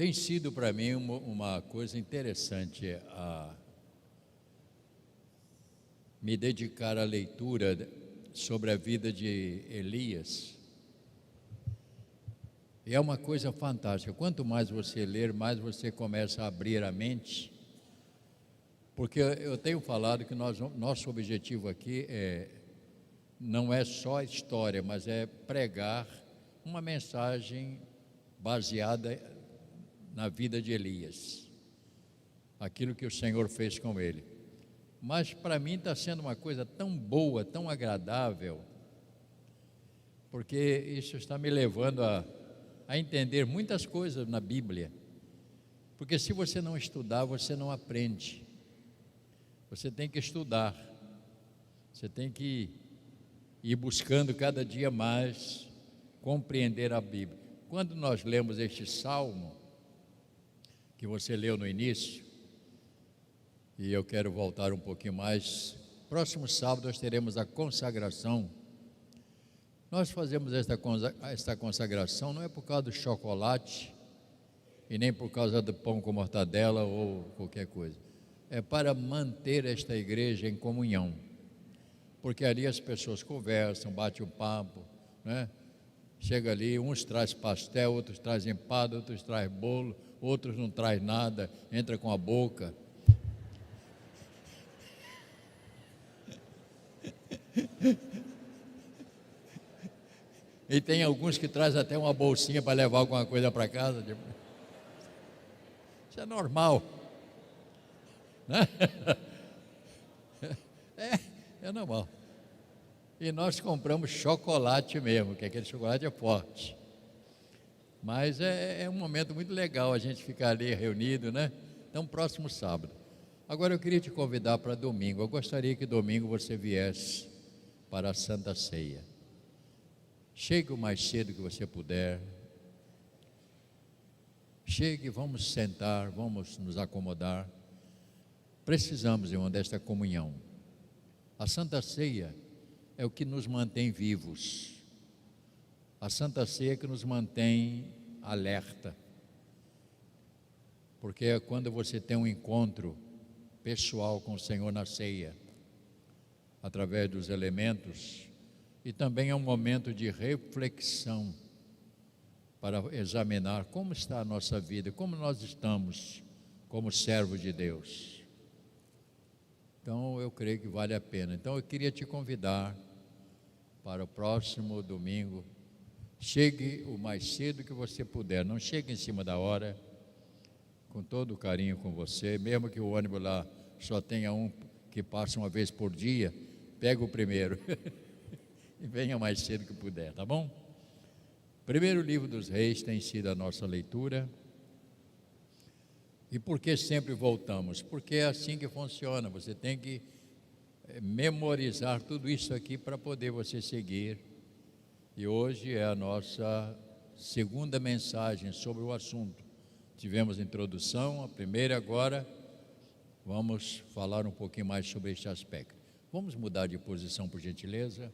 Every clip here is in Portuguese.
Tem sido para mim uma coisa interessante me dedicar à leitura sobre a vida de Elias. E é uma coisa fantástica. Quanto mais você ler, mais você começa a abrir a mente. Porque eu tenho falado que nosso objetivo aqui não é só a história, mas é pregar uma mensagem baseada na vida de Elias, aquilo que o Senhor fez com ele. Mas para mim está sendo uma coisa tão boa, tão agradável, porque isso está me levando a entender muitas coisas na Bíblia. Porque se você não estudar, você não aprende. Você tem que estudar, você tem que ir buscando cada dia mais compreender a Bíblia. Quando nós lemos este salmo, que você leu no início, e eu quero voltar um pouquinho mais, próximo sábado nós teremos a consagração. Nós fazemos esta consagração não é por causa do chocolate, e nem por causa do pão com mortadela ou qualquer coisa. É para manter esta igreja em comunhão, porque ali as pessoas conversam, batem um papo, né? Chega ali, uns trazem pastel, outros trazem empada, outros trazem bolo, outros não trazem nada, entra com a boca. E tem alguns que trazem até uma bolsinha para levar alguma coisa para casa. Isso é normal, né? É normal. E nós compramos chocolate mesmo, que aquele chocolate é forte. Mas é um momento muito legal a gente ficar ali reunido, né? Então, próximo sábado. Agora eu queria te convidar para domingo. Eu gostaria que domingo você viesse para a Santa Ceia. Chegue o mais cedo que você puder. Chegue, vamos sentar, vamos nos acomodar. Precisamos, irmão, desta comunhão. A Santa Ceia é o que nos mantém vivos. A Santa Ceia é que nos mantém alerta. Porque é quando você tem um encontro pessoal com o Senhor na ceia, através dos elementos, e também é um momento de reflexão para examinar como está a nossa vida, como nós estamos como servos de Deus. Então eu creio que vale a pena. Então eu queria te convidar para o próximo domingo. Chegue o mais cedo que você puder, não chegue em cima da hora, com todo o carinho com você, mesmo que o ônibus lá só tenha um que passa uma vez por dia, pega o primeiro e venha mais cedo que puder, tá bom? Primeiro livro dos Reis tem sido a nossa leitura. E por que sempre voltamos? Porque é assim que funciona, você tem que memorizar tudo isso aqui para poder você seguir. E hoje é a nossa segunda mensagem sobre o assunto. Tivemos a introdução, a primeira, agora vamos falar um pouquinho mais sobre este aspecto. Vamos mudar de posição, por gentileza.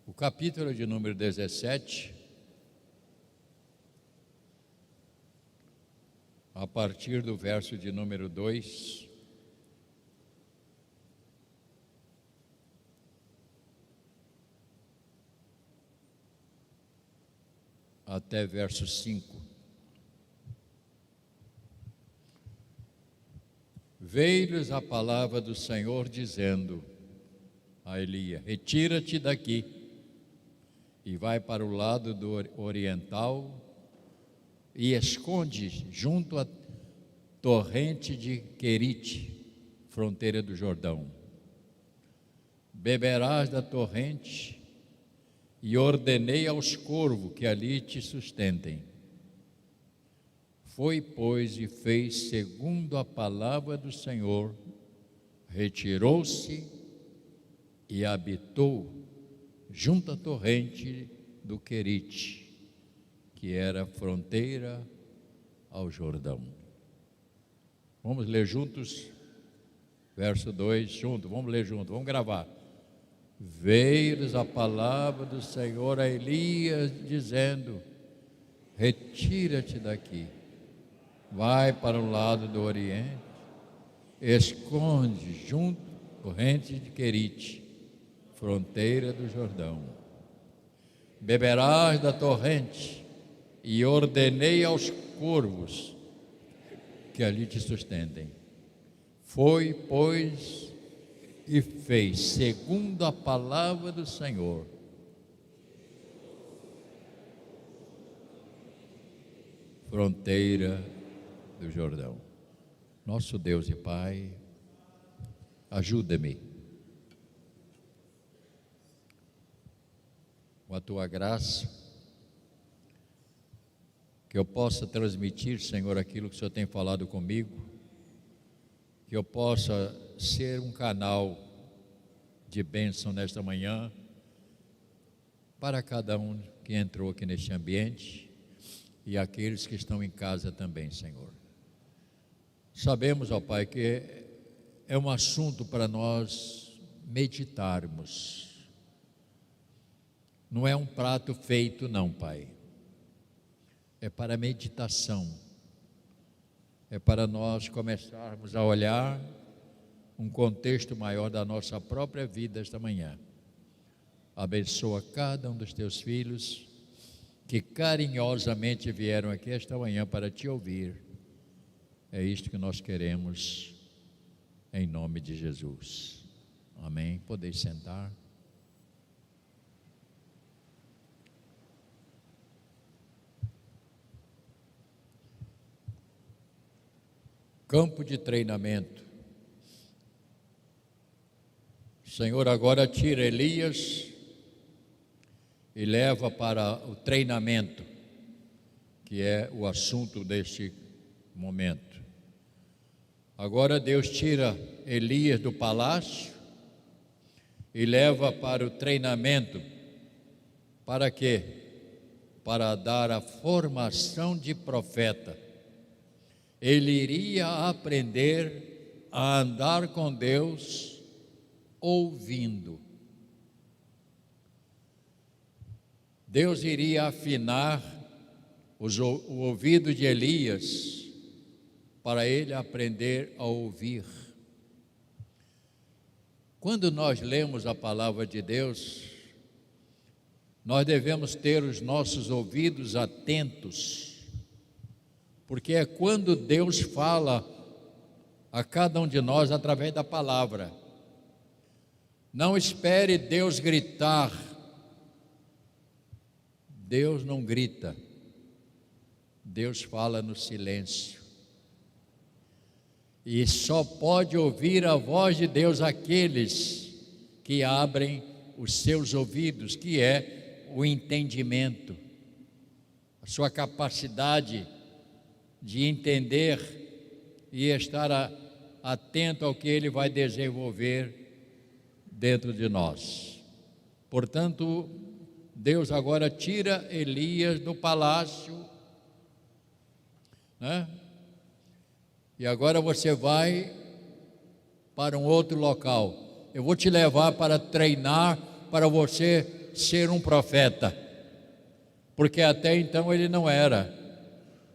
O capítulo de número 17, a partir do verso de número 2, até verso 5. Veio-lhes a palavra do Senhor dizendo a Elias: retira-te daqui e vai para o lado do oriental e esconde junto à torrente de Querite, fronteira do Jordão. Beberás da torrente, e ordenei aos corvos que ali te sustentem. Foi, pois, e fez segundo a palavra do Senhor, retirou-se e habitou junto à torrente do Querite, que era fronteira ao Jordão. Vamos ler juntos? Verso 2, junto, vamos ler junto, vamos gravar. veio-lhes a palavra do Senhor a Elias, dizendo: retira-te daqui, vai para o lado do Oriente, esconde junto à corrente de Querite, fronteira do Jordão. Beberás da torrente, e ordenei aos corvos que ali te sustentem. Foi, pois, e fez segundo a palavra do Senhor. Fronteira do Jordão. Nosso Deus e Pai, ajuda-me com a tua graça, que eu possa transmitir, Senhor, aquilo que o Senhor tem falado comigo, que eu possa ser um canal de bênção nesta manhã para cada um que entrou aqui neste ambiente e aqueles que estão em casa também, Senhor. Sabemos, ó Pai, que é um assunto para nós meditarmos. Não é um prato feito, não, Pai. É para meditação. É para nós começarmos a olhar um contexto maior da nossa própria vida esta manhã. Abençoa cada um dos teus filhos que carinhosamente vieram aqui esta manhã para te ouvir. É isto que nós queremos, em nome de Jesus. Amém. Podeis sentar. Campo de treinamento. O Senhor agora tira Elias e leva para o treinamento, que é o assunto deste momento. Agora Deus tira Elias do palácio e leva para o treinamento. Para quê? Para dar a formação de profeta. Ele iria aprender a andar com Deus ouvindo. Deus iria afinar o ouvido de Elias para ele aprender a ouvir. Quando nós lemos a palavra de Deus, nós devemos ter os nossos ouvidos atentos, porque é quando Deus fala a cada um de nós através da palavra. Não espere Deus gritar. Deus não grita. Deus fala no silêncio. E só pode ouvir a voz de Deus aqueles que abrem os seus ouvidos, que é o entendimento, a sua capacidade de entender e estar atento ao que Ele vai desenvolver dentro de nós. Portanto, Deus agora tira Elias do palácio, né? E agora você vai para um outro local. Eu vou te levar para treinar para você ser um profeta, porque até então ele não era.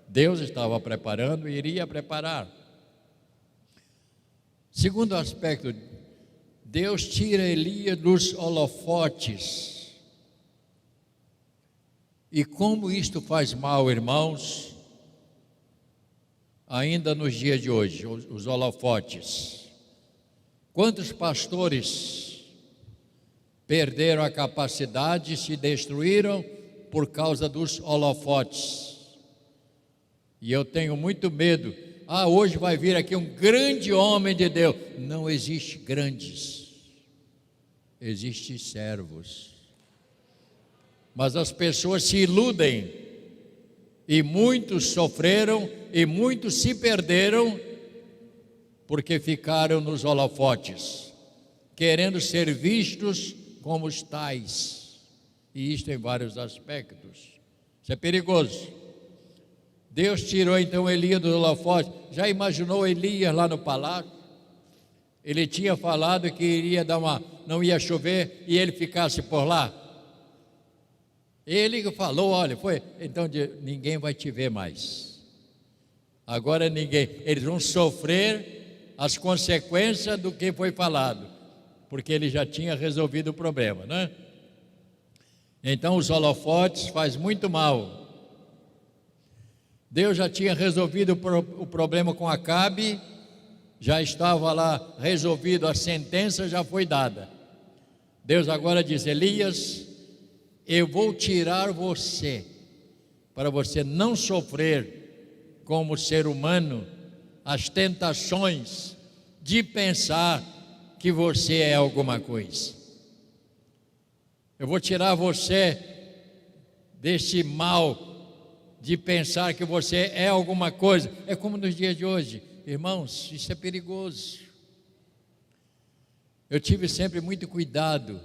Deus estava preparando e iria preparar. Segundo aspecto, Deus tira Elias dos holofotes. E como isto faz mal, irmãos, ainda nos dias de hoje, os holofotes. Quantos pastores perderam a capacidade, se destruíram por causa dos holofotes? E eu tenho muito medo. Hoje vai vir aqui um grande homem de Deus. Não existe grandes, existem servos. Mas as pessoas se iludem, e muitos sofreram, e muitos se perderam, porque ficaram nos holofotes, querendo ser vistos como os tais. E isto em vários aspectos. Isso é perigoso. Deus tirou então Elias do holofote. Já imaginou Elias lá no palácio? Ele tinha falado que iria não ia chover e ele ficasse por lá. Ele falou, olha, então ninguém vai te ver mais. Agora eles vão sofrer as consequências do que foi falado, porque ele já tinha resolvido o problema, né? Então os holofotes faz muito mal. Deus já tinha resolvido o problema com Acabe, já estava lá resolvido, a sentença já foi dada. Deus agora diz, Elias, eu vou tirar você, para você não sofrer como ser humano as tentações de pensar que você é alguma coisa. Eu vou tirar você desse mal de pensar que você é alguma coisa. É como nos dias de hoje, irmãos, isso é perigoso. Eu tive sempre muito cuidado.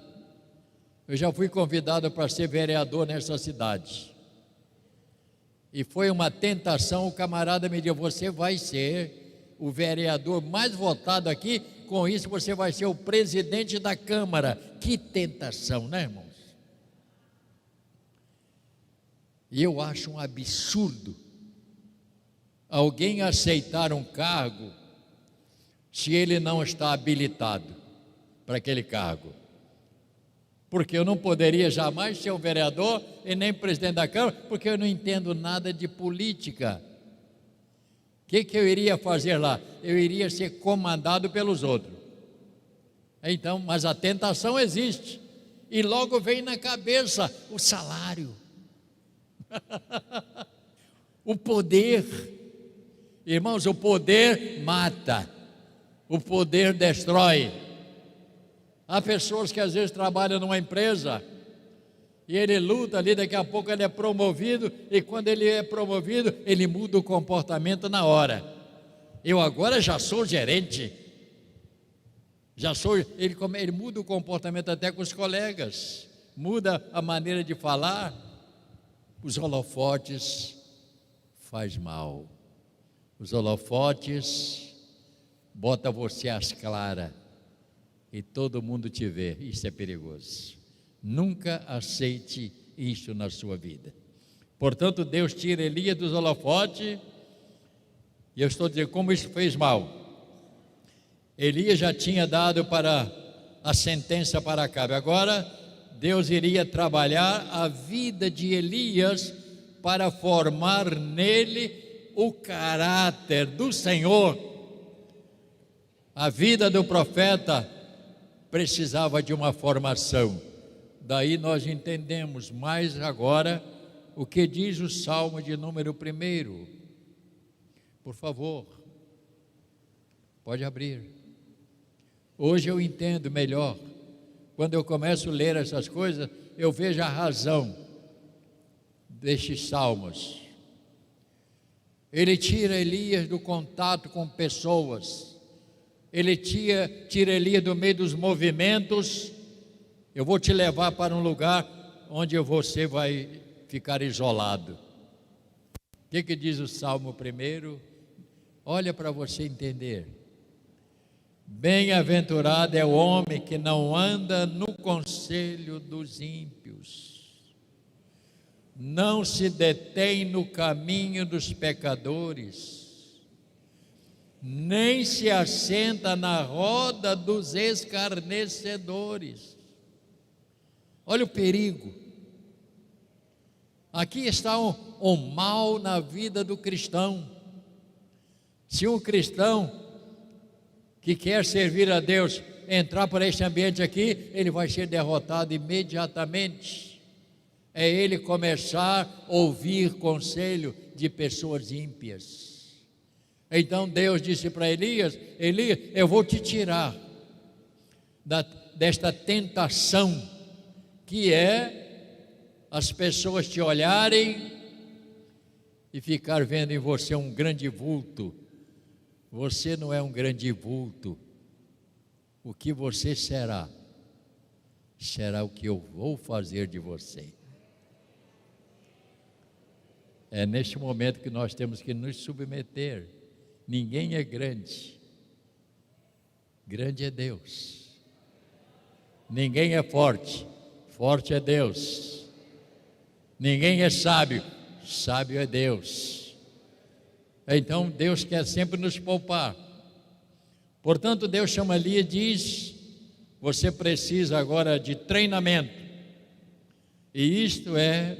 Eu já fui convidado para ser vereador nessa cidade. E foi uma tentação, o camarada me disse, você vai ser o vereador mais votado aqui, com isso você vai ser o presidente da Câmara. Que tentação, né, irmãos? E eu acho um absurdo alguém aceitar um cargo se ele não está habilitado para aquele cargo. Porque eu não poderia jamais ser um vereador e nem presidente da Câmara, porque eu não entendo nada de política. O que eu iria fazer lá? Eu iria ser comandado pelos outros. Então, mas a tentação existe. E logo vem na cabeça o salário. O poder. Irmãos, o poder mata. O poder destrói. Há pessoas que às vezes trabalham numa empresa e ele luta ali, daqui a pouco ele é promovido, e quando ele é promovido, ele muda o comportamento na hora. Eu agora já sou gerente, ele muda o comportamento até com os colegas, muda a maneira de falar. Os holofotes faz mal. Os holofotes bota você às claras e todo mundo te vê. Isso é perigoso. Nunca aceite isso na sua vida. Portanto, Deus tira Elias dos holofotes, e eu estou dizendo como isso fez mal. Elias já tinha dado para a sentença para Acabe. Agora Deus iria trabalhar a vida de Elias para formar nele o caráter do Senhor. A vida do profeta precisava de uma formação. Daí nós entendemos mais agora o que diz o Salmo de número 1. Por favor, pode abrir. Hoje eu entendo melhor. Quando eu começo a ler essas coisas, eu vejo a razão destes salmos. Ele tira Elias do contato com pessoas. Ele tira Elias do meio dos movimentos. Eu vou te levar para um lugar onde você vai ficar isolado. O que diz o Salmo 1? Olha para você entender. Bem-aventurado é o homem que não anda no conselho dos ímpios, não se detém no caminho dos pecadores, nem se assenta na roda dos escarnecedores. Olha o perigo. Aqui está o mal na vida do cristão. Se um cristão que quer servir a Deus entrar por este ambiente aqui, ele vai ser derrotado imediatamente. É ele começar a ouvir conselho de pessoas ímpias. Então Deus disse para Elias: Elias, eu vou te tirar desta tentação, que é as pessoas te olharem e ficar vendo em você um grande vulto. Você não é um grande vulto. O que você será, será o que eu vou fazer de você. É neste momento que nós temos que nos submeter. Ninguém é grande. Grande é Deus. Ninguém é forte, forte é Deus. Ninguém é sábio, sábio é Deus. Então Deus quer sempre nos poupar. Portanto, Deus chama ali e diz: você precisa agora de treinamento. E isto é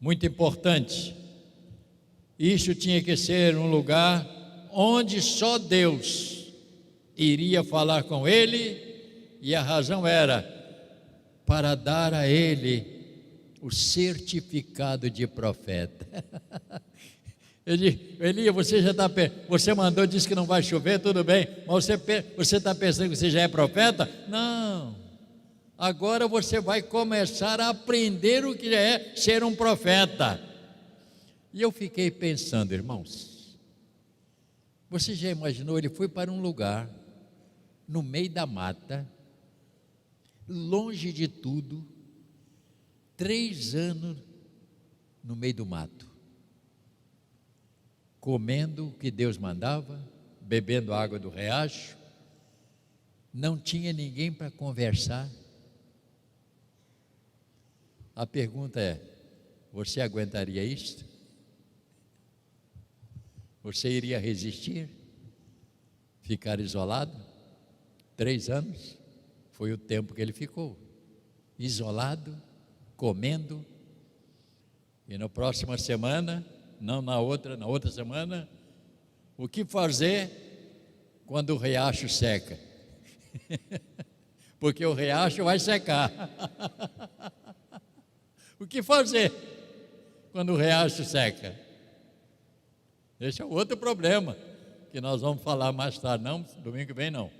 muito importante. Isso tinha que ser um lugar onde só Deus iria falar com ele, e a razão era para dar a ele o certificado de profeta. Elias, você mandou, disse que não vai chover, tudo bem, mas você está pensando que você já é profeta? Não, agora você vai começar a aprender o que é ser um profeta. E eu fiquei pensando, irmãos, você já imaginou, ele foi para um lugar, no meio da mata, longe de tudo, 3 anos no meio do mato, comendo o que Deus mandava, bebendo água do riacho, não tinha ninguém para conversar. A pergunta é: você aguentaria isto? Você iria resistir? Ficar isolado? 3 anos foi o tempo que ele ficou, isolado, comendo. E na próxima semana, não na outra semana, o que fazer quando o riacho seca? Porque o riacho vai secar. O que fazer quando o riacho seca? Esse é outro problema que nós vamos falar mais tarde, não, domingo que vem não.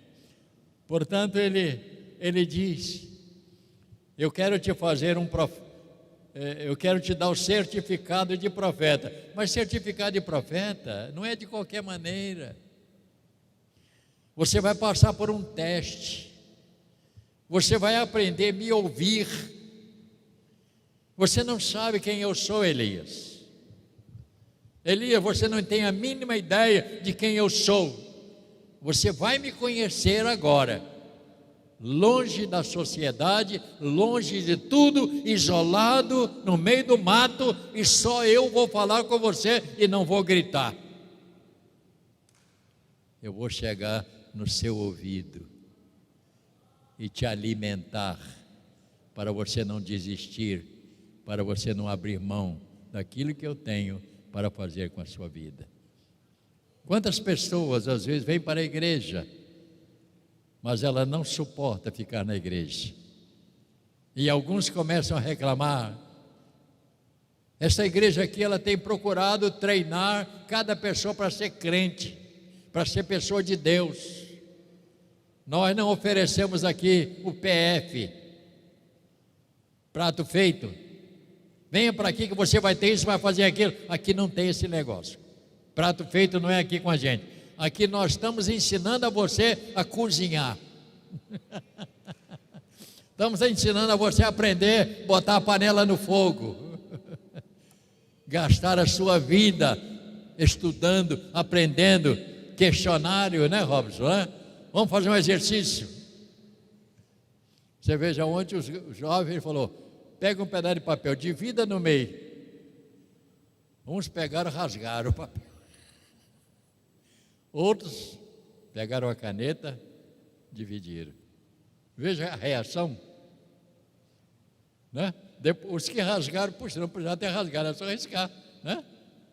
Portanto, ele diz: eu quero te fazer eu quero te dar o certificado de profeta. Mas certificado de profeta não é de qualquer maneira. Você vai passar por um teste. Você vai aprender a me ouvir. Você não sabe quem eu sou, Elias. Elias, você não tem a mínima ideia de quem eu sou. Você vai me conhecer agora, longe da sociedade, longe de tudo, isolado, no meio do mato, e só eu vou falar com você e não vou gritar. Eu vou chegar no seu ouvido e te alimentar, para você não desistir, para você não abrir mão daquilo que eu tenho para fazer com a sua vida. Quantas pessoas às vezes vêm para a igreja, mas ela não suporta ficar na igreja, e alguns começam a reclamar: essa igreja aqui, ela tem procurado treinar cada pessoa para ser crente, para ser pessoa de Deus. Nós não oferecemos aqui o PF, prato feito. Venha para aqui que você vai ter isso, vai fazer aquilo. Aqui não tem esse negócio. Prato feito não é aqui com a gente. Aqui nós estamos ensinando a você a cozinhar. Estamos ensinando a você a aprender a botar a panela no fogo. Gastar a sua vida estudando, aprendendo. Questionário, né, Robson? Vamos fazer um exercício. Você veja, ontem o jovem falou: pega um pedaço de papel, divida no meio. Uns pegaram e rasgaram o papel. Outros pegaram a caneta, dividiram. Veja a reação, né? Os que rasgaram, puxa, não podia ter rasgado, é só riscar, né?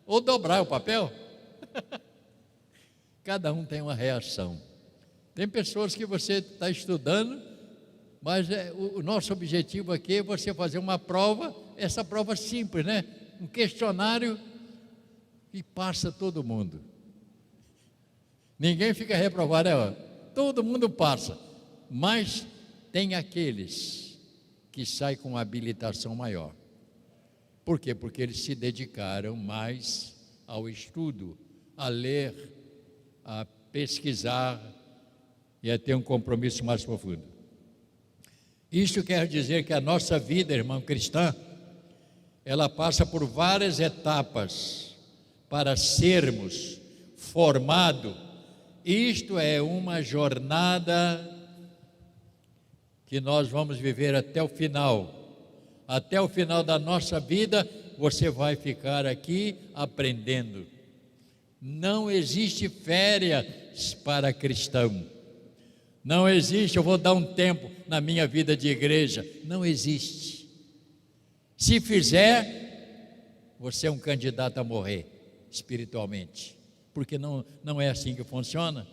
Ou dobrar o papel. Cada um tem uma reação. Tem pessoas que você está estudando, mas o nosso objetivo aqui é você fazer uma prova, essa prova simples, né? Um questionário, e passa todo mundo. Ninguém fica reprovado, todo mundo passa, mas tem aqueles que saem com uma habilitação maior. Por quê? Porque eles se dedicaram mais ao estudo, a ler, a pesquisar e a ter um compromisso mais profundo. Isso quer dizer que a nossa vida, irmão cristã, ela passa por várias etapas para sermos formados Isto é uma jornada que nós vamos viver até o final. Até o final da nossa vida, você vai ficar aqui aprendendo. Não existe férias para cristão. Não existe, eu vou dar um tempo na minha vida de igreja. Não existe. Se fizer, você é um candidato a morrer espiritualmente, porque não é assim que funciona.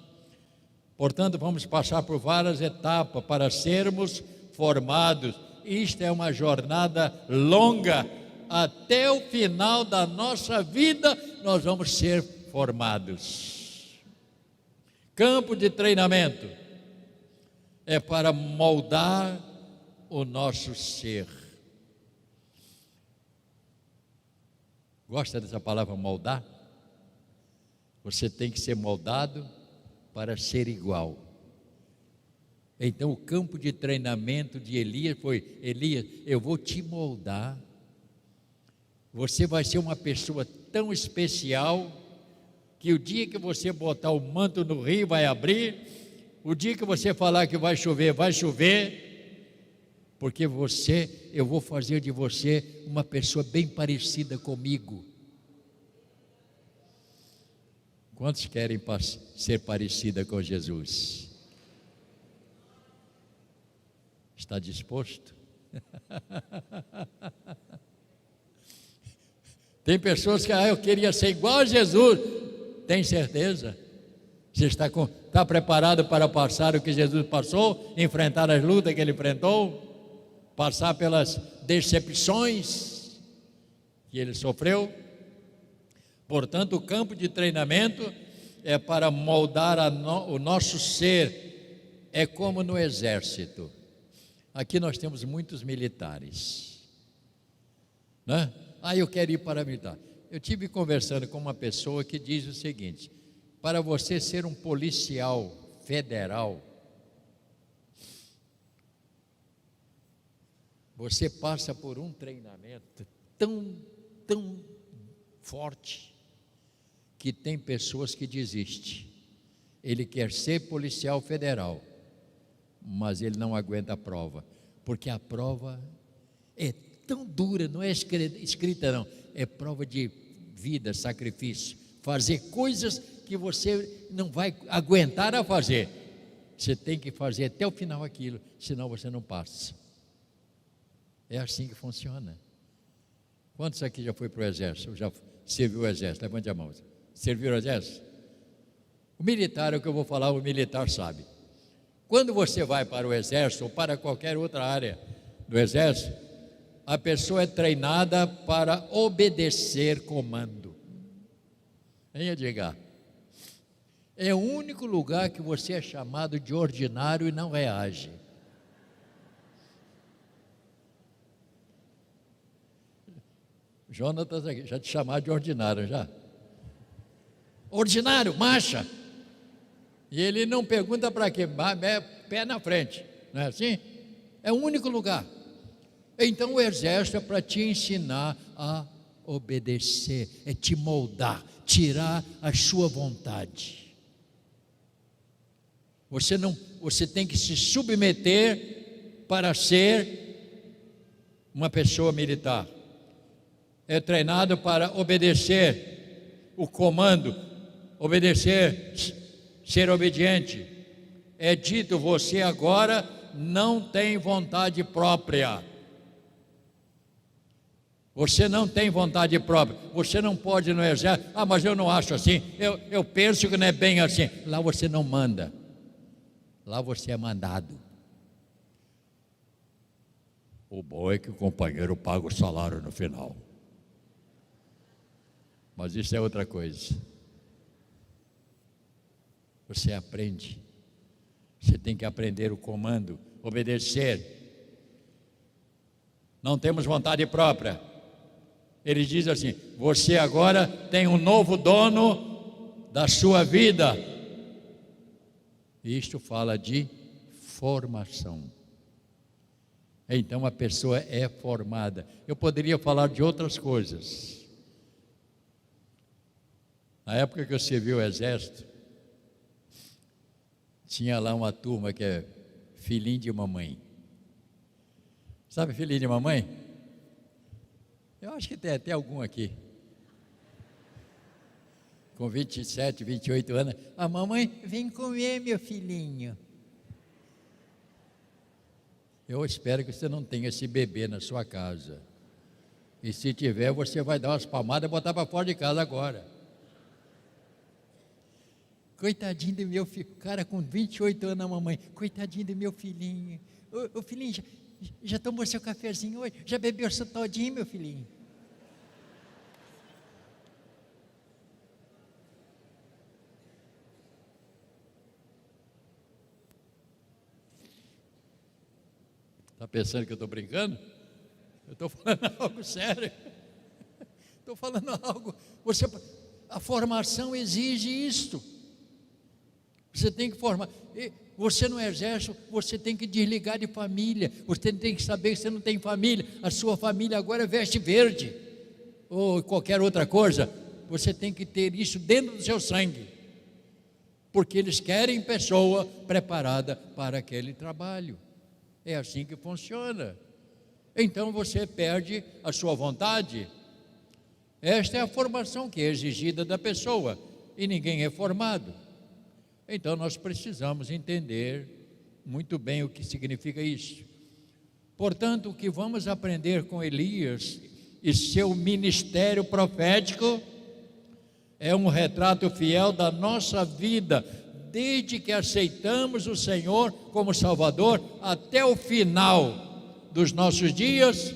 Portanto, vamos passar por várias etapas para sermos formados. Isto é uma jornada longa. Até o final da nossa vida, nós vamos ser formados. Campo de treinamento é para moldar o nosso ser. Gosta dessa palavra moldar? Você tem que ser moldado para ser igual. Então o campo de treinamento de Elias foi: Elias, eu vou te moldar. Você vai ser uma pessoa tão especial que o dia que você botar o manto no rio vai abrir, o dia que você falar que vai chover, porque eu vou fazer de você uma pessoa bem parecida comigo. Quantos querem ser parecida com Jesus? Está disposto? Tem pessoas que eu queria ser igual a Jesus. Tem certeza? Você está preparado para passar o que Jesus passou? Enfrentar as lutas que ele enfrentou? Passar pelas decepções que ele sofreu? Portanto, o campo de treinamento é para moldar o nosso ser. É como no exército. Aqui nós temos muitos militares, né? Eu quero ir para militar. Eu tive conversando com uma pessoa que diz o seguinte: para você ser um policial federal, você passa por um treinamento tão forte, que tem pessoas que desistem. Ele quer ser policial federal, mas ele não aguenta a prova, porque a prova é tão dura, não é escrita não, é prova de vida, sacrifício, fazer coisas que você não vai aguentar a fazer. Você tem que fazer até o final aquilo, senão você não passa. É assim que funciona. Quantos aqui já foi para o exército? Já serviu o exército? Levante a mão. Serviu o exército? O militar, é o que eu vou falar, o militar sabe. Quando você vai para o exército ou para qualquer outra área do exército, a pessoa é treinada para obedecer comando. Venha diga. É o único lugar que você é chamado de ordinário e não reage. Jonatas aqui, já te chamaram de ordinário, já? Ordinário, marcha. E ele não pergunta para quê, pé na frente, não é assim? É o único lugar. Então o exército é para te ensinar a obedecer, é te moldar, tirar a sua vontade. Você tem que se submeter para ser uma pessoa militar. É treinado para obedecer o comando, obedecer, ser obediente. É dito: você agora não tem vontade própria. Você não tem vontade própria. Você não pode ir no exército. Mas eu não acho assim. Eu penso que não é bem assim. Lá você não manda. Lá você é mandado. O bom é que o companheiro paga o salário no final. Mas isso é outra coisa. Você aprende. Você tem que aprender o comando, obedecer. Não temos vontade própria. Ele diz assim: você agora tem um novo dono da sua vida. Isto fala de formação. Então a pessoa é formada. Eu poderia falar de outras coisas. Na época que eu servi o exército, tinha lá uma turma que é filhinho de mamãe. Sabe filhinho de mamãe? Eu acho que tem até algum aqui. Com 27, 28 anos. A mamãe, vem comer, meu filhinho. Eu espero que você não tenha esse bebê na sua casa. E se tiver, você vai dar umas palmadas e botar para fora de casa agora. Coitadinho do meu filho. Cara, com 28 anos, a mamãe. Coitadinho do meu filhinho. Ô filhinho, já tomou seu cafezinho hoje? Já bebeu seu todinho, meu filhinho? Está pensando que eu estou brincando? Eu estou falando algo sério. Estou falando algo. A formação exige isto. Você tem que formar. Você no exército, você tem que desligar de família. Você tem que saber que você não tem família. A sua família agora veste verde. Ou qualquer outra coisa. Você tem que ter isso dentro do seu sangue. Porque eles querem pessoa preparada para aquele trabalho. É assim que funciona. Então você perde a sua vontade. Esta é a formação que é exigida da pessoa. E ninguém é formado. Então nós precisamos entender muito bem o que significa isso. Portanto, o que vamos aprender com Elias e seu ministério profético é um retrato fiel da nossa vida, desde que aceitamos o Senhor como Salvador até o final dos nossos dias,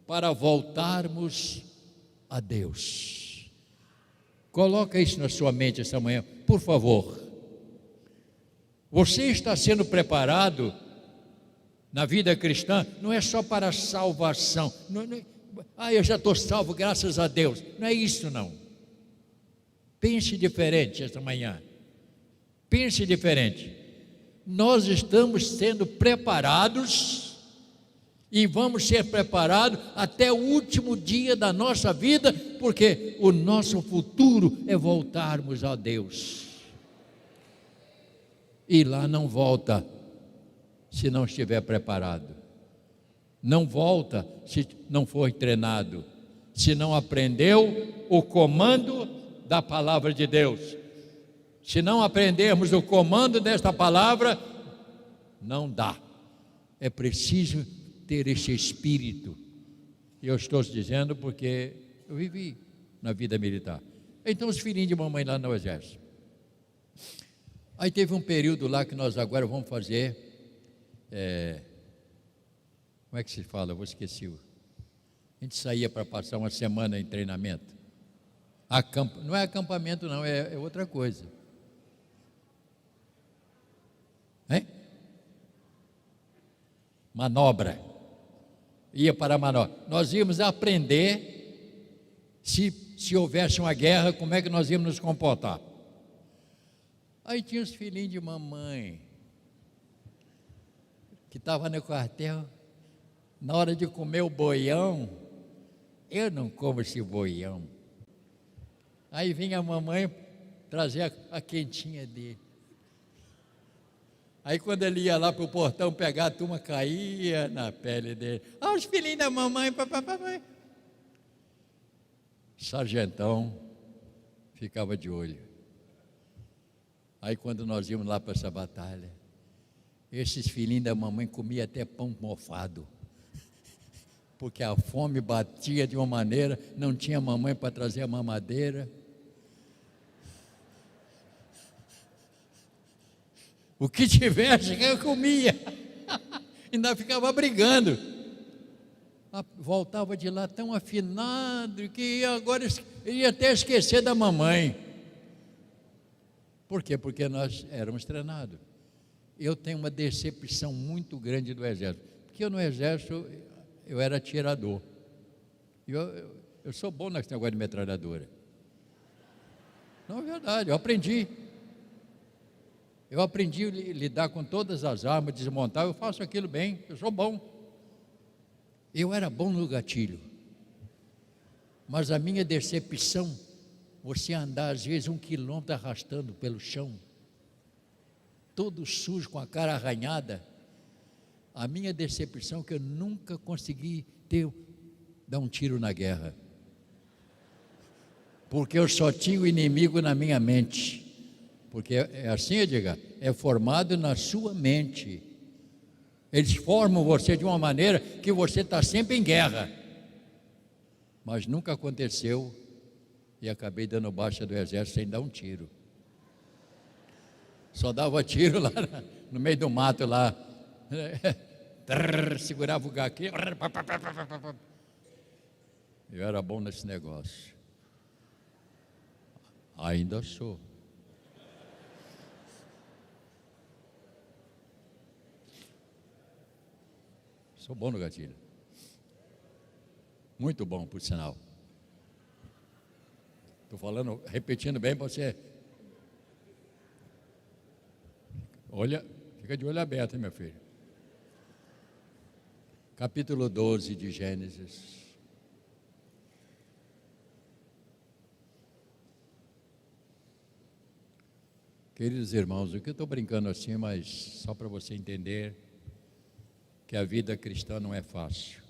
para voltarmos a Deus. Coloca isso na sua mente essa manhã, por favor. Você está sendo preparado na vida cristã, não é só para a salvação. Eu já estou salvo, graças a Deus. Não é isso, não. Pense diferente esta manhã. Pense diferente. Nós estamos sendo preparados e vamos ser preparados até o último dia da nossa vida, porque o nosso futuro é voltarmos a Deus. E lá não volta se não estiver preparado. Não volta se não for treinado, se não aprendeu o comando da palavra de Deus. Se não aprendermos o comando desta palavra, não dá. É preciso ter esse espírito. E eu estou dizendo porque eu vivi na vida militar. Então os filhinhos de mamãe lá no exército. Aí teve um período lá que nós agora vamos fazer, como é que se fala? Eu vou esquecer. A gente saía para passar uma semana em treinamento. Não é acampamento não, é outra coisa. Manobra. Ia para a manobra. Nós íamos aprender se houvesse uma guerra, como é que nós íamos nos comportar. Aí tinha os filhinhos de mamãe que estavam no quartel. Na hora de comer o boião, eu não como esse boião. Aí vinha a mamãe trazer a quentinha dele. Aí quando ele ia lá para o portão pegar, a turma caía na pele dele. Os filhinhos da mamãe, papai. Sargentão ficava de olho. Aí quando nós íamos lá para essa batalha, esses filhinhos da mamãe comiam até pão mofado. Porque a fome batia de uma maneira, não tinha mamãe para trazer a mamadeira. O que tivesse, eu comia. Ainda ficava brigando. Voltava de lá tão afinado que agora ia até esquecer da mamãe. Por quê? Porque nós éramos treinados. Eu tenho uma decepção muito grande do exército. Porque eu no exército, eu era atirador. Eu sou bom nesse negócio de metralhadora. Não, é verdade, eu aprendi. Eu aprendi a lidar com todas as armas, desmontar, eu faço aquilo bem, eu sou bom. Eu era bom no gatilho. Mas a minha decepção, você andar às vezes 1 quilômetro arrastando pelo chão. todo sujo, com a cara arranhada. A minha decepção é que eu nunca consegui dar um tiro na guerra. Porque eu só tinha o inimigo na minha mente. Porque é assim, Edgar, é formado na sua mente. Eles formam você de uma maneira que você está sempre em guerra. Mas nunca aconteceu e acabei dando baixa do exército sem dar um tiro. Só dava tiro lá no meio do mato lá. Segurava o gaquinho. Eu era bom nesse negócio. Ainda sou. Sou bom no gatilho. Muito bom, por sinal. Estou falando, repetindo bem para você. Olha, fica de olho aberto, hein, meu filho. Capítulo 12 de Gênesis. Queridos irmãos, o que eu estou brincando assim, mas só para você entender que a vida cristã não é fácil.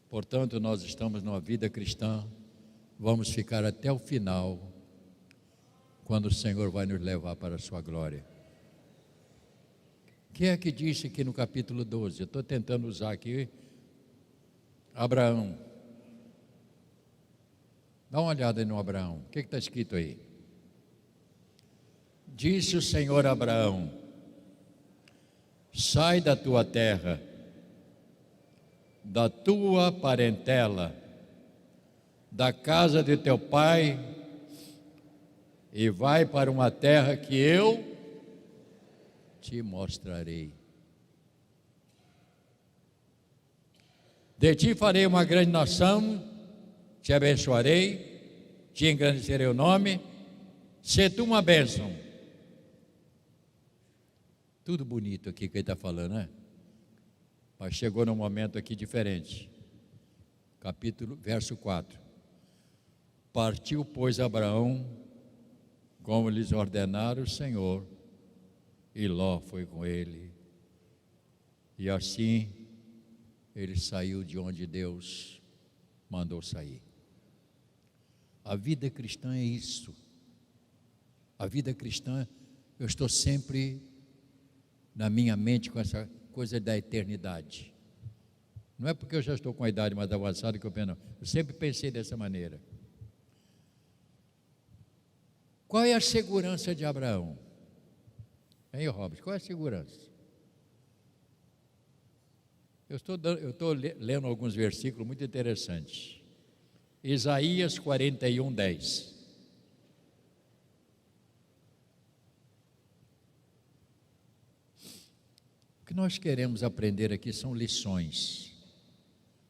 Portanto, nós estamos numa vida cristã, vamos ficar até o final, quando o Senhor vai nos levar para a sua glória. Quem é que disse aqui no capítulo 12? Eu estou tentando usar aqui Abraão. Dá uma olhada aí no Abraão. O que está escrito aí? Disse o Senhor a Abraão: sai da tua terra, da tua parentela, da casa de teu pai, e vai para uma terra que eu te mostrarei. De ti farei uma grande nação, te abençoarei, te engrandecerei o nome, se tu uma bênção. Tudo bonito aqui que ele está falando, né? Mas chegou num momento aqui diferente. Verso 4. Partiu, pois, Abraão, como lhes ordenara o Senhor, e Ló foi com ele. E assim ele saiu de onde Deus mandou sair. A vida cristã é isso. A vida cristã, eu estou sempre na minha mente com essa coisa da eternidade. Não é porque eu já estou com a idade mais avançada que eu penso, não. Eu sempre pensei dessa maneira. Qual é a segurança de Abraão? Hein, Robert? Qual é a segurança? Eu estou lendo alguns versículos muito interessantes. Isaías 41, 10. O que nós queremos aprender aqui são lições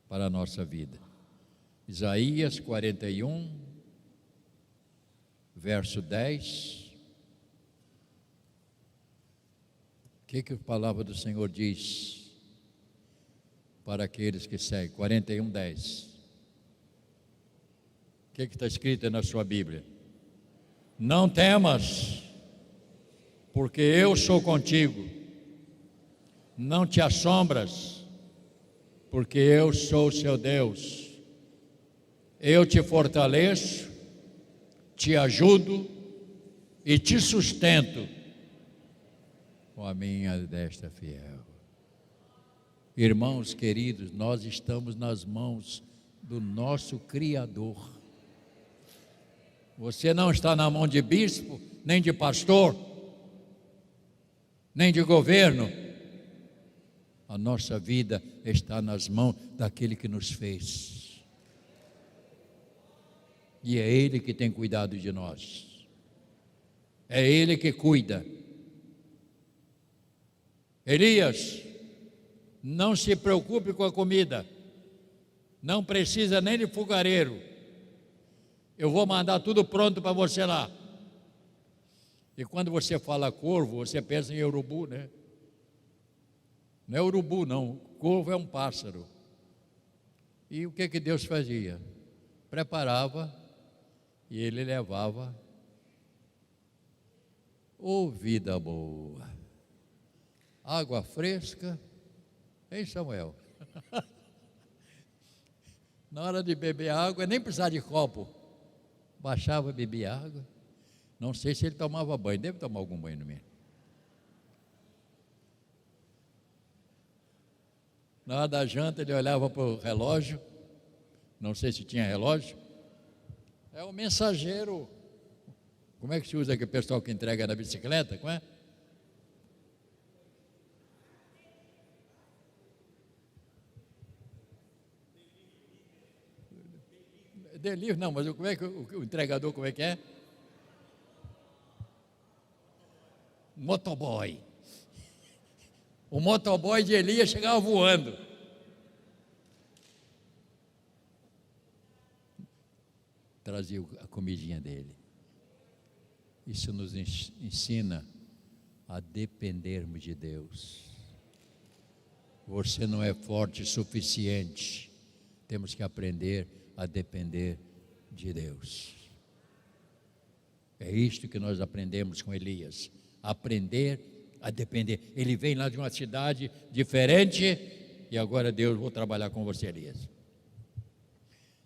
para a nossa vida. Isaías 41, verso 10. O que a palavra do Senhor diz para aqueles que seguem? 41, 10. O que está escrito aí na sua Bíblia? Não temas, porque eu sou contigo. Não te assombras, porque eu sou o seu Deus. Eu te fortaleço, te ajudo e te sustento com a minha destra fiel. Irmãos queridos, nós estamos nas mãos do nosso Criador. Você não está na mão de bispo, nem de pastor, nem de governo. A nossa vida está nas mãos daquele que nos fez. E é Ele que tem cuidado de nós. É Ele que cuida. Elias, não se preocupe com a comida. Não precisa nem de fogareiro. Eu vou mandar tudo pronto para você lá. E quando você fala corvo, você pensa em urubu, né? Não é urubu, não. Corvo é um pássaro. E o que Deus fazia? Preparava e Ele levava Ô vida boa! Água fresca, hein, Samuel? Na hora de beber água, nem precisava de copo. Baixava, bebia água. Não sei se ele tomava banho, deve tomar algum banho no meio. Na hora da janta, ele olhava para o relógio. Não sei se tinha relógio. É o mensageiro. Como é que se usa aquele pessoal que entrega na bicicleta? Como é? Delivery, não, mas como é que o entregador, como é que é? Motoboy. O motoboy de Elias chegava voando. Trazia a comidinha dele. Isso nos ensina a dependermos de Deus. Você não é forte o suficiente. Temos que aprender a depender de Deus. É isto que nós aprendemos com Elias. Aprender a depender. Ele vem lá de uma cidade diferente e agora Deus, vou trabalhar com você, Elias.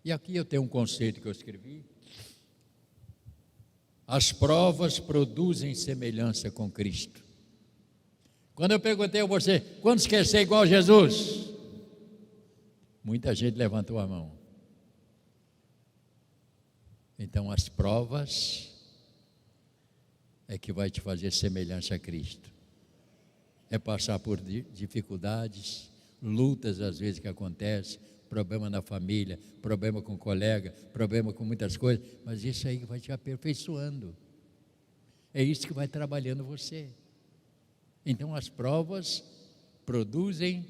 E aqui eu tenho um conceito que eu escrevi. As provas produzem semelhança com Cristo. Quando eu perguntei a você, quantos quer ser igual a Jesus? Muita gente levantou a mão. Então as provas é que vai te fazer semelhança a Cristo. É passar por dificuldades, lutas às vezes que acontecem, problema na família, problema com o colega, problema com muitas coisas, mas isso aí vai te aperfeiçoando. É isso que vai trabalhando você. Então as provas produzem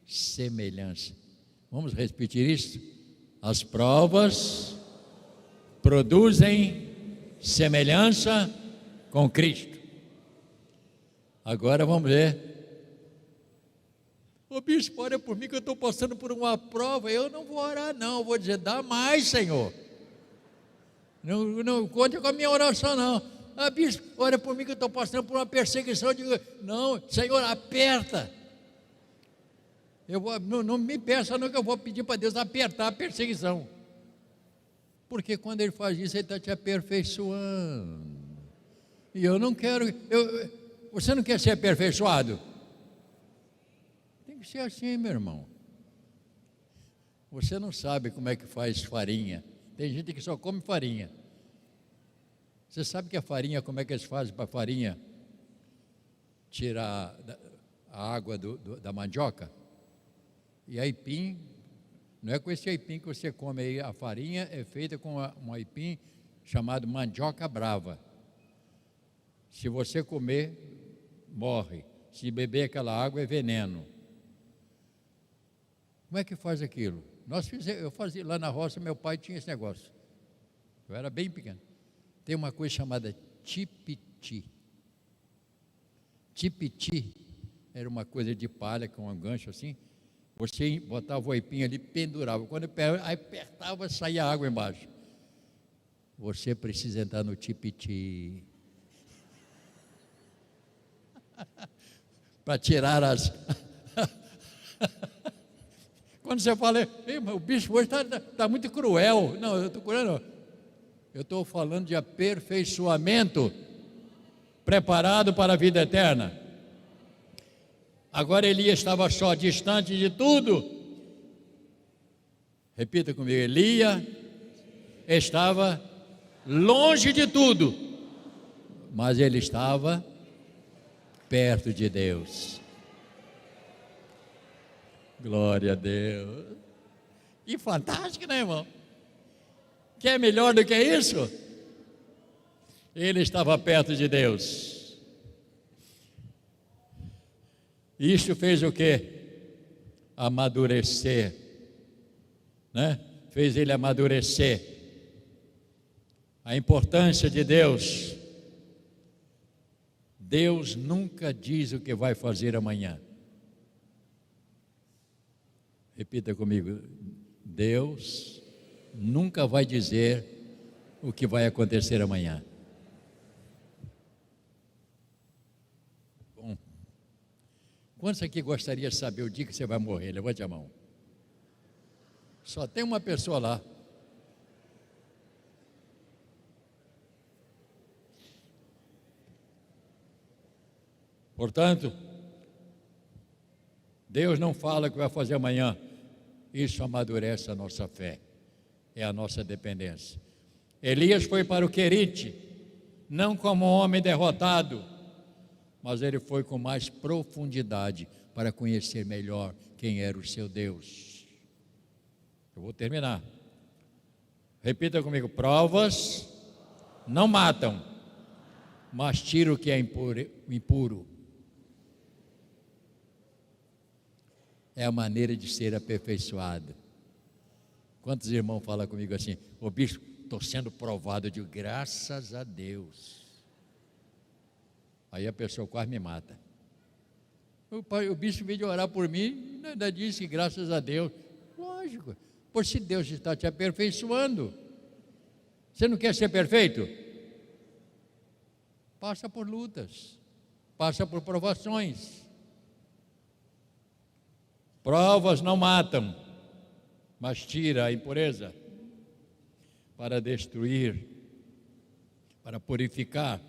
semelhança. Vamos repetir isso? As provas produzem semelhança com Cristo. Agora vamos ver. Ô bispo, ora por mim que eu estou passando por uma prova. Eu não vou orar não, eu vou dizer, dá mais, Senhor. Não conte com a minha oração não. Ah, bispo, ora por mim que eu estou passando por uma perseguição. Eu digo, não, Senhor, aperta. Não me peça não que eu vou pedir para Deus apertar a perseguição. Porque quando Ele faz isso, Ele está te aperfeiçoando. E eu não quero. Você não quer ser aperfeiçoado? Tem que ser assim, meu irmão. Você não sabe como é que faz farinha. Tem gente que só come farinha. Você sabe que a farinha, como é que eles fazem para a farinha tirar a água da mandioca? E aipim, não é com esse aipim que você come aí, a farinha é feita com um aipim chamado mandioca brava. Se você comer, morre. Se beber aquela água, é veneno. Como é que faz aquilo? Eu fazia lá na roça, meu pai tinha esse negócio. Eu era bem pequeno. Tem uma coisa chamada tipiti. Tipiti era uma coisa de palha com um gancho assim. Você botava o aipim ali, pendurava. Quando apertava, saía água embaixo. Você precisa entrar no tipiti. Para tirar as... Quando você fala, o bicho hoje está muito cruel. Não, eu estou cruel não. Eu estou falando de aperfeiçoamento, preparado para a vida eterna. Agora Elias estava só, distante de tudo. Repita comigo, Elias estava longe de tudo, mas ele estava perto de Deus. Glória a Deus. E fantástico, né, irmão? Quer melhor do que isso? Ele estava perto de Deus. Isso fez o quê? Amadurecer, né? Fez ele amadurecer. A importância de Deus. Deus nunca diz o que vai fazer amanhã. Repita comigo. Deus nunca vai dizer o que vai acontecer amanhã. Quantos aqui gostaria de saber o dia que você vai morrer? Levante a mão. Só tem uma pessoa lá. Portanto, Deus não fala o que vai fazer amanhã. Isso amadurece a nossa fé. É a nossa dependência. Elias foi para o Querite, não como um homem derrotado, mas ele foi com mais profundidade para conhecer melhor quem era o seu Deus. Eu vou terminar. Repita comigo: provas não matam, mas tiram o que é impuro. É a maneira de ser aperfeiçoado. Quantos irmãos falam comigo assim: ô bispo, estou sendo provado? De graças a Deus. Aí a pessoa quase me mata. O bispo veio de orar por mim, ainda disse que graças a Deus. Lógico, por se Deus está te aperfeiçoando. Você não quer ser perfeito? Passa por lutas, passa por provações. Provas não matam, mas tira a impureza para destruir, para purificar.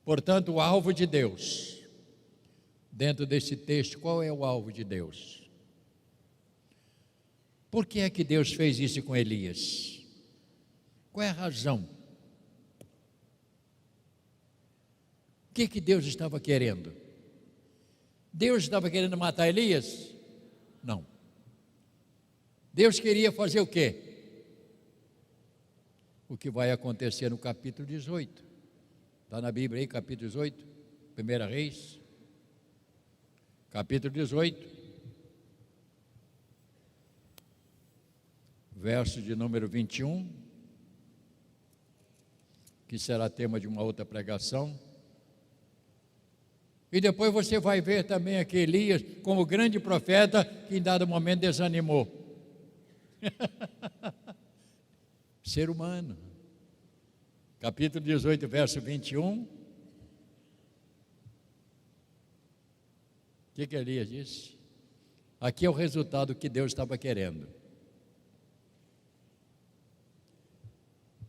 Portanto, o alvo de Deus, dentro desse texto, qual é o alvo de Deus? Por que é que Deus fez isso com Elias? Qual é a razão? O que Deus estava querendo? Deus estava querendo matar Elias? Não. Deus queria fazer o quê? O que vai acontecer no capítulo 18. Está na Bíblia aí, capítulo 18, 1 Reis. Capítulo 18, verso de número 21, que será tema de uma outra pregação. E depois você vai ver também aqui Elias como grande profeta que em dado momento desanimou. Ser humano. Capítulo 18, verso 21. O que Elias disse? Aqui é o resultado que Deus estava querendo.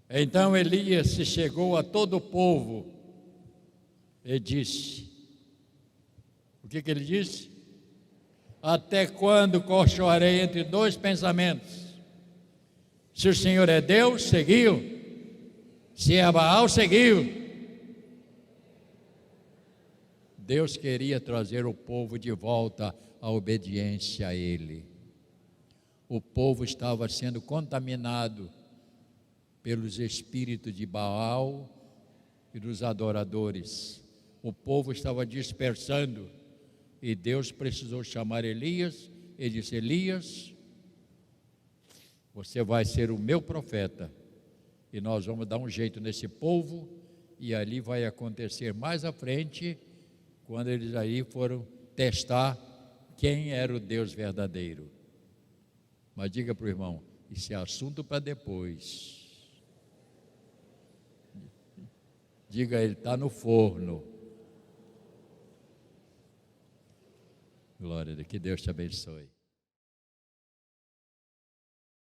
Então Elias se chegou a todo o povo e disse: o que ele disse? Até quando cochearei entre dois pensamentos? Se o Senhor é Deus, seguiu. Se é Baal, seguiu. Deus queria trazer o povo de volta à obediência a Ele. O povo estava sendo contaminado pelos espíritos de Baal e dos adoradores. O povo estava dispersando e Deus precisou chamar Elias. Ele disse: Elias, você vai ser o meu profeta e nós vamos dar um jeito nesse povo. E ali vai acontecer mais à frente, quando eles aí foram testar quem era o Deus verdadeiro. Mas diga para o irmão: isso é assunto para depois. Diga a ele: está no forno. Glória a Deus, que Deus te abençoe.